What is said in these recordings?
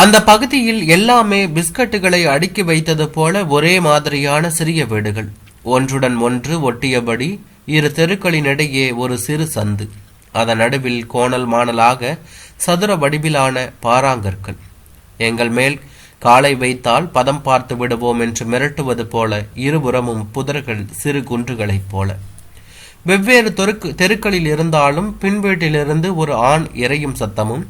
அந்த பகுதியில் எல்லாமே பிஸ்கட்டுகளை அடுக்கி வைத்தது போல ஒரே மாதிரியான சிறிய வீடுகள், ஒன்றுடன் ஒன்று ஒட்டியபடி. இரு தெருக்களினிடையே ஒரு சிறு சந்து, அதன் நடுவில் கோணல் மாணலாக சதுர வடிவிலான பாறாங்கற்கள். எங்கள் மேல் காலை வைத்தால் பதம் பார்த்து விடுவோம் என்று மிரட்டுவது போல இருபுறமும் புதர்கள், சிறு குன்றுகளைப் போல. வெவ்வேறு தெருக்களில் இருந்தாலும் பின்வீட்டிலிருந்து ஒரு ஆண் இறையும் சத்தமும்,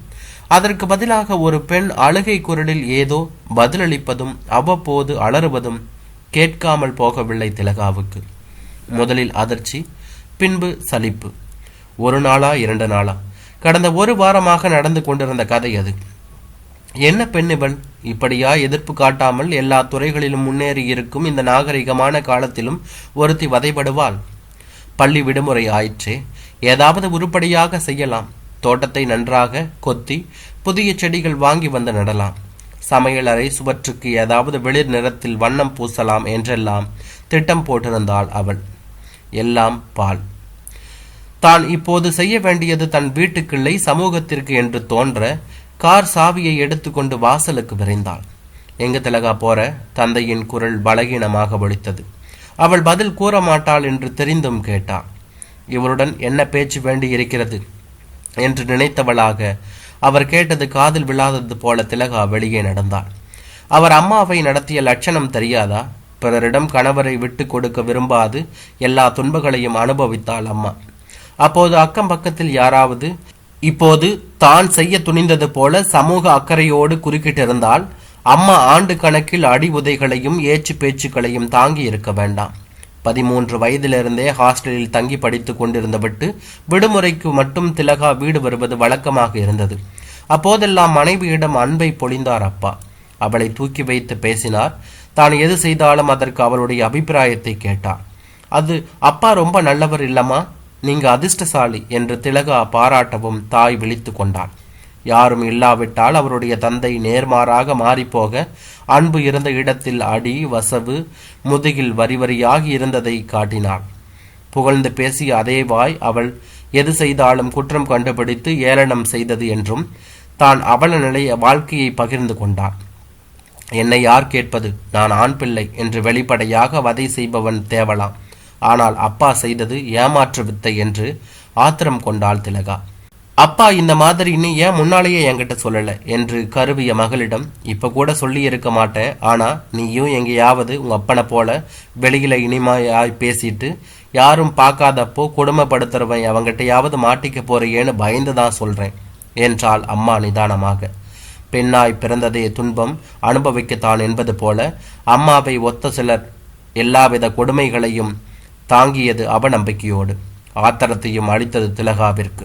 அதற்கு பதிலாக ஒரு பெண் அழுகை குரலில் ஏதோ பதிலளிப்பதும் அவ்வப்போது அலறுவதும் கேட்காமல் போகவில்லை திலகாவுக்கு. முதலில் அதிர்ச்சி, பின்பு சலிப்பு. ஒரு நாளா 2 நாளா, கடந்த 1 வாரமாக நடந்து கொண்டிருந்த கதை அது. என்ன பெண் இவள்? இப்படியா எதிர்ப்பு காட்டாமல் எல்லா துறைகளிலும் முன்னேறி இருக்கும் இந்த நாகரிகமான காலத்திலும் ஒருத்தி வதைபடுவாள்? பள்ளி விடுமுறை ஆயிற்றே, ஏதாவது உருப்படியாக செய்யலாம். தோட்டத்தை நன்றாக கொத்தி புதிய செடிகள் வாங்கி வந்து நடலாம். சமையல் அறை சுவற்றுக்கு ஏதாவது வெளிர் நிறத்தில் வண்ணம் பூசலாம் என்றெல்லாம் திட்டம் போட்டிருந்தாள் அவள். எல்லாம் பால். தான் இப்போது செய்ய வேண்டியது தன் வீட்டுக்கிள்ளை சமூகத்திற்கு என்று தோன்ற கார் சாவியை எடுத்துக்கொண்டு வாசலுக்கு விரைந்தாள். எங்க திலகா போற? தந்தையின் குரல் பலகீனமாக ஒலித்தது. அவள் பதில் கூற மாட்டாள் என்று தெரிந்தும் கேட்டாள். இவருடன் என்ன பேச்சு வேண்டி இருக்கிறது என்று நினைத்தவளாக அவர் கேட்டது காதில் விழாதது போல திலகா வெளியே நடந்தாள். அவர் அம்மாவை நடத்திய லட்சணம் தெரியாதா? பிறரிடம் கணவரை விட்டு கொடுக்க விரும்பாது எல்லா துன்பங்களையும் அனுபவித்தாள் அம்மா. அப்போது அக்கம் பக்கத்தில் யாராவது இப்போது தான் செய்ய துணிந்தது போல சமூக அக்கறையோடு குறுக்கிட்டிருந்தால் அம்மா ஆண்டு கணக்கில் அடி உதைகளையும் ஏச்சு பேச்சுக்களையும் தாங்கி இருக்க வேண்டாம். 13 வயதிலிருந்தே ஹாஸ்டலில் தங்கி படித்து கொண்டிருந்த விட்டு விடுமுறைக்கு மட்டும் திலகா வீடு வருவது வழக்கமாக இருந்தது. அப்போதெல்லாம் மனைவியிடம் அன்பை பொழிந்தார் அப்பா. அவளை தூக்கி வைத்து பேசினார். தான் எது செய்தாலும் அதற்கு அவளுடைய அபிப்பிராயத்தை கேட்டார். அது அப்பா ரொம்ப நல்லவர் இல்லம்மா, நீங்க அதிர்ஷ்டசாலி என்று திலகா பாராட்டவும் தாய் விழித்து கொண்டாள். யாரும் இல்லாவிட்டால் அவருடைய தந்தை நேர்மாறாக மாறிப்போக, அன்பு இருந்த இடத்தில் அடி, வசவு, முதுகில் வரி வரியாகி இருந்ததை காட்டினாள். புகழ்ந்து பேசிய அதே வாய் அவள் எது செய்தாலும் குற்றம் கண்டுபிடித்து ஏளனம் செய்தது என்றும் தான் அவல நிலைய வாழ்க்கையை பகிர்ந்து கொண்டாள். என்னை யார் கேட்பது, நான் ஆண் பிள்ளை என்று வெளிப்படையாக வதை செய்பவன் தேவலாம். ஆனால் அப்பா செய்தது ஏமாற்று வித்தை என்று ஆத்திரம் கொண்டாள் திலகா. அப்பா இந்த மாதிரி நீ ஏன் முன்னாலேயே என்கிட்ட சொல்லல என்று கருவிய மகளிடம், இப்ப கூட சொல்லி இருக்க மாட்டேன், ஆனா நீயும் எங்கேயாவது உங்க அப்பனை போல வெளியில இனிமையாய் பேசிட்டு யாரும் பார்க்காதப்போ கொடுமைப்படுத்துறவன் அவங்கிட்டையாவது மாட்டிக்க போறியேன்னு பயந்துதான் சொல்றேன் என்றாள் அம்மா நிதானமாக. பெண்ணாய் பிறந்ததே துன்பம் அனுபவிக்கத்தான் என்பது போல அம்மாவை ஒத்த சிலர் எல்லாவித கொடுமைகளையும் தாங்கியது அவநம்பிக்கையோடு. ஆத்திரத்தையும் அளித்தது திலகாவிற்கு.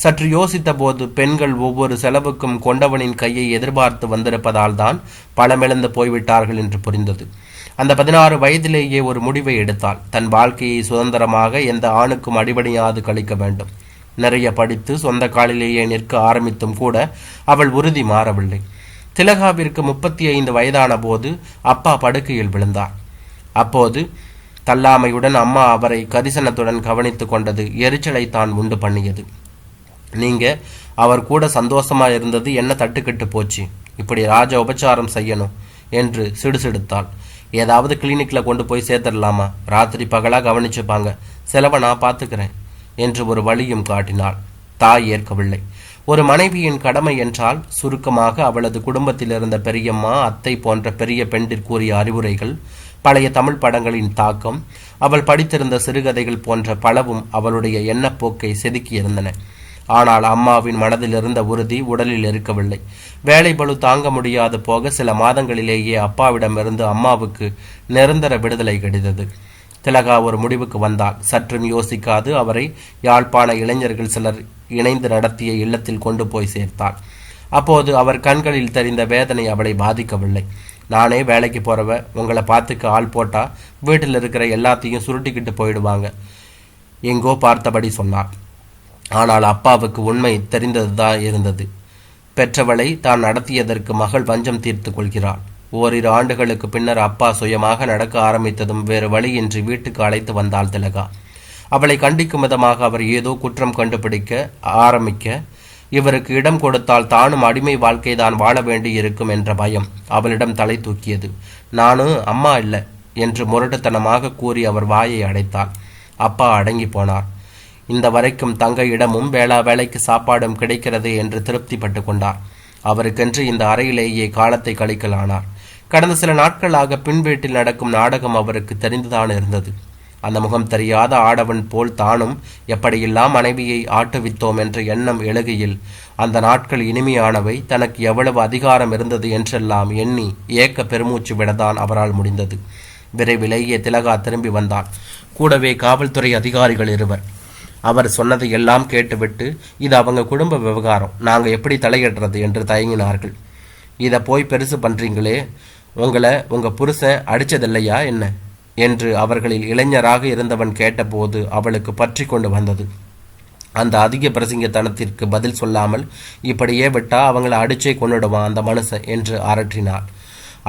சற்று யோசித்த போது பெண்கள் ஒவ்வொரு செலவுக்கும் கொண்டவனின் கையை எதிர்பார்த்து வந்திருப்பதால் தான் பலமிழந்து போய்விட்டார்கள் என்று புரிந்தது. அந்த 16 வயதிலேயே ஒரு முடிவை எடுத்தாள். தன் வாழ்க்கையை சுதந்திரமாக எந்த ஆணுக்கும் அடிபணியாது கழிக்க வேண்டும். நிறைய படித்து சொந்த காலிலேயே நிற்க ஆரம்பித்தும் கூட அவள் உறுதி மாறவில்லை. திலகாவிற்கு 35 வயதான போது அப்பா படுக்கையில் விழுந்தார். அப்போது தள்ளாமையுடன் அம்மா அவரை கரிசனத்துடன் கவனித்து கொண்டது எரிச்சலை தான் உண்டு பண்ணியது. நீங்க அவர் கூட சந்தோஷமா இருந்தது என்ன தட்டுக்கட்டு போச்சு, இப்படி ராஜ உபச்சாரம் செய்யணும் என்று சிடுசிடுத்தாள். ஏதாவது கிளினிக்ல கொண்டு போய் சேர்த்துடலாமா? ராத்திரி பகலா கவனிச்சுப்பாங்க, செலவை நான் பார்த்துக்கிறேன் என்று ஒரு வழியும் காட்டினாள். தாய் ஏற்கவில்லை. ஒரு மனைவியின் கடமை என்றால் சுருக்கமாக அவளது குடும்பத்தில் இருந்த பெரியம்மா, அத்தை போன்ற பெரிய பெண்டிற் கூறிய அறிவுரைகள், பழைய தமிழ் படங்களின் தாக்கம், அவள் படித்திருந்த சிறுகதைகள் போன்ற பலவும் அவளுடைய எண்ணப்போக்கை செதுக்கியிருந்தன. ஆனால் அம்மாவின் மனதில் இருந்த உறுதி உடலில் இருக்கவில்லை. வேலை பளு தாங்க முடியாது போக சில மாதங்களிலேயே அப்பாவிடமிருந்து அம்மாவுக்கு நிரந்தர விடுதலை கிடைத்தது. திலகா ஒரு முடிவுக்கு வந்தாள். சற்றும் யோசிக்காது அவரை யாழ்ப்பாண இளைஞர்கள் சிலர் இணைந்து நடத்திய இல்லத்தில் கொண்டு போய் சேர்த்தாள். அப்போது அவர் கண்களில் தெரிந்த வேதனை அவளை பாதிக்கவில்லை. நானே வேலைக்கு போறவ, உங்களை பார்த்துக்க ஆள் போட்டா வீட்டில் இருக்கிற எல்லாத்தையும் சுருட்டிக்கிட்டு போயிடுவாங்க எங்கோ பார்த்தபடி சொன்னாள். ஆனால் அப்பாவுக்கு உண்மை தெரிந்ததுதான் இருந்தது. பெற்றவளை தான் நடத்தியதற்கு மகள் வஞ்சம் தீர்த்து கொள்கிறாள். ஓரிரு ஆண்டுகளுக்கு பின்னர் அப்பா சுயமாக நடக்க ஆரம்பித்ததும் வேறு வழியின்றி வீட்டுக்கு அழைத்து வந்தாள் திலகா. அவளை கண்டிக்கும் விதமாக அவர் ஏதோ குற்றம் கண்டுபிடிக்க ஆரம்பிக்க இவருக்கு இடம் கொடுத்தால் தானும் அடிமை வாழ்க்கைதான் வாழ வேண்டி இருக்கும் என்ற பயம் அவளிடம் தலை தூக்கியது. நானும் அம்மா இல்லை என்று முரட்டுத்தனமாக கூறி அவர் வாயை அடைத்தாள். அப்பா அடங்கி போனார். இந்த வரைக்கும் தங்கையிடமும் வேளா வேலைக்கு சாப்பாடும் கிடைக்கிறது என்று திருப்திப்பட்டு கொண்டார். அவருக்கென்று இந்த அறையிலேயே காலத்தை கழிக்கலானார். கடந்த சில நாட்களாக பின் வீட்டில் நடக்கும் நாடகம் அவருக்கு தெரிந்துதான் இருந்தது. அந்த முகம் தெரியாத ஆடவன் போல் தானும் எப்படியெல்லாம் மனைவியை ஆட்டுவித்தோம் என்ற எண்ணம் எழுகையில் அந்த நாட்கள் இனிமையானவை, தனக்கு எவ்வளவு அதிகாரம் இருந்தது என்றெல்லாம் எண்ணி ஏக்க பெருமூச்சு விடத்தான் அவரால் முடிந்தது. விரைவிலேயே திலகா திரும்பி வந்தாள். கூடவே காவல்துறை அதிகாரிகள் இருவர். அவர் சொன்னதை எல்லாம் கேட்டுவிட்டு, இது அவங்க குடும்ப விவகாரம், நாங்கள் எப்படி தலையிடுறது என்று தயங்கினார்கள். இதை போய் பெருசு பண்றீங்களே, உங்களை உங்கள் புருஷன் அடித்ததில்லையா என்ன என்று அவர்களில் இளைஞராக இருந்தவன் கேட்டபோது அவளுக்கு பற்றி கொண்டு வந்தது. அந்த அதிக பிரசங்கத்தனத்திற்கு பதில் சொல்லாமல், இப்படியே விட்டா அவங்கள அடிச்சே கொண்டுடுவான் அந்த மனுஷன் என்று அரற்றினாள்.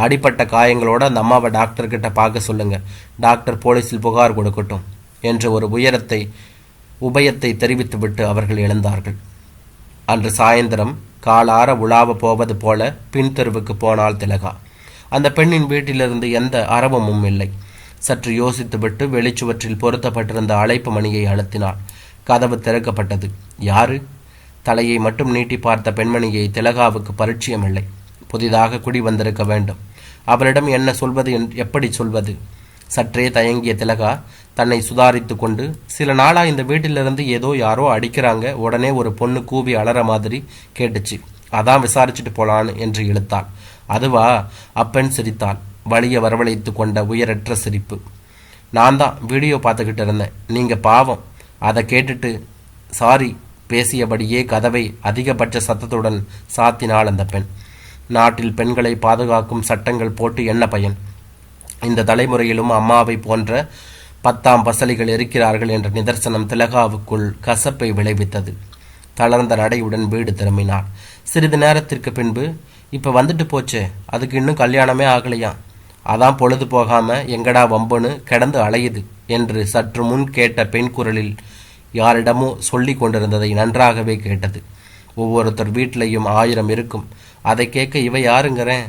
அடிப்பட்ட காயங்களோட அந்த அம்மாவை டாக்டர்கிட்ட பார்க்க சொல்லுங்க, டாக்டர் போலீஸில் புகார் கொடுக்கட்டும் என்று ஒரு உபயத்தை தெரிவித்துவிட்டு அவர்கள் எழுந்தார்கள். அன்று சாயந்தரம் காலார உலாவ போவது போல பின்தெருவுக்கு போனாள் திலகா. அந்த பெண்ணின் வீட்டிலிருந்து எந்த அரவமும் இல்லை. சற்று யோசித்துவிட்டு வெளிச்சுவற்றில் பொருத்தப்பட்டிருந்த அழைப்பு மணியை அழுத்தினாள். கதவு திறக்கப்பட்டது. யாரு? தலையை மட்டும் நீட்டி பார்த்த பெண்மணியை திலகாவுக்கு பரிச்சயமில்லை. புதிதாக குடி வந்திருக்க வேண்டும். அவளிடம் என்ன சொல்வது, எப்படி சொல்வது? சற்றே தயங்கிய திலகா தன்னை சுதாரித்து கொண்டு, சில நாளா இந்த வீட்டிலிருந்து ஏதோ யாரோ அடிக்கிறாங்க, உடனே ஒரு பொண்ணு கூவி அலற மாதிரி கேட்டுச்சு, அதான் விசாரிச்சுட்டு போலான்னு என்று இழுத்தாள். அதுவா? அப்பெண் சிரித்தாள். வலிய வரவழைத்து கொண்ட உயரற்ற சிரிப்பு. நான் தான் வீடியோ பார்த்துக்கிட்டு இருந்தேன், நீங்கள் பாவம். அதை கேட்டுட்டு சாரி பேசியபடியே கதவை அதிகபட்ச சத்தத்துடன் சாத்தினாள் அந்த பெண். நாட்டில் பெண்களை பாதுகாக்கும் சட்டங்கள் போட்டு என்ன பயன்? இந்த தலைமுறையிலும் அம்மாவை போன்ற 10ஆம் பசலிகள் இருக்கிறார்கள் என்ற நிதர்சனம் திலகாவுக்குள் கசப்பை விளைவித்தது. தளர்ந்த நடையுடன் வீடு திரும்பினாள். சிறிது நேரத்திற்கு பின்பு, இப்போ வந்துட்டு போச்சே, அதுக்கு இன்னும் கல்யாணமே ஆகலையாம், அதான் பொழுது போகாம எங்கடா வம்புன்னு கிடந்து அலையுது என்று சற்று முன் கேட்ட பெண் குரலில் யாரிடமோ சொல்லி கொண்டிருந்ததை நன்றாகவே கேட்டது. ஒவ்வொருத்தர் வீட்டிலையும் 1000 இருக்கும், அதை கேட்க இவ யாருங்கிறேன்?